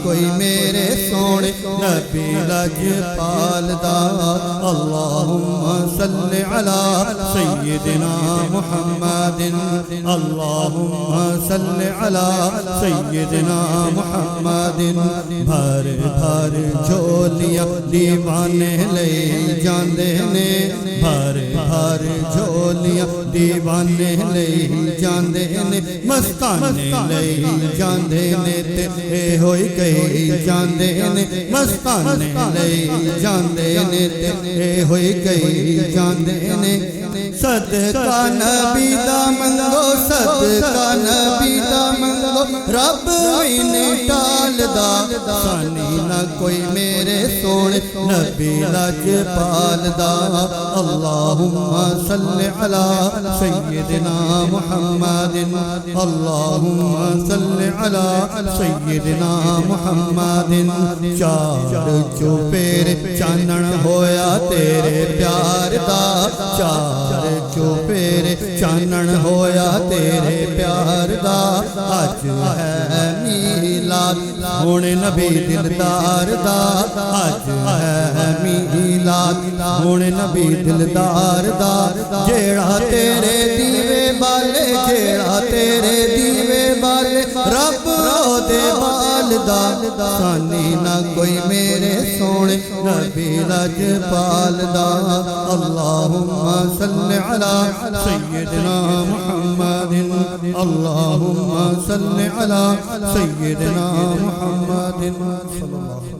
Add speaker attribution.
Speaker 1: کوئی میرے سونے نبی لجپال دا اللہم صلی علی سیدنا محمد اللہم صلی علی سیدنا محمد بھر بھر جھولیاں دیوانے لے جاندے نے بھر بھر جھولیاں دیوانے لے جاندے نے مستانے لے جاندے نے تے اے ہوئی کئی جاندے نے مستانے لے جاندے نے تے اے ہوئی کئی جاندے نے صدقہ نبی دا منگو صدقہ نبی دا منگو رب انہیں ٹال دا ثانی نہ کوئی میرے سونے نبی لجپال دا اللہم صلی علی سیدنا محمد اللہم صلی علی سیدنا محمد چار چوپیر چانن ہویا تیرے پیار دا چار چوپیر چانن ہویا تیرے پیار دا اج ہے میلاد ہن نبی دلدار دا اج ہے میلاد ہن نبی دلدار دا جیڑا تیرے دیوے بالے جیڑا تیرے دیوے بالے رب دے بال دا ثانی نہ کوئی میرے سونے نبی لجپال دا اللہم صلی علی سیدنا محمد اللہم صلی علی سیدنا محمد صلی اللہ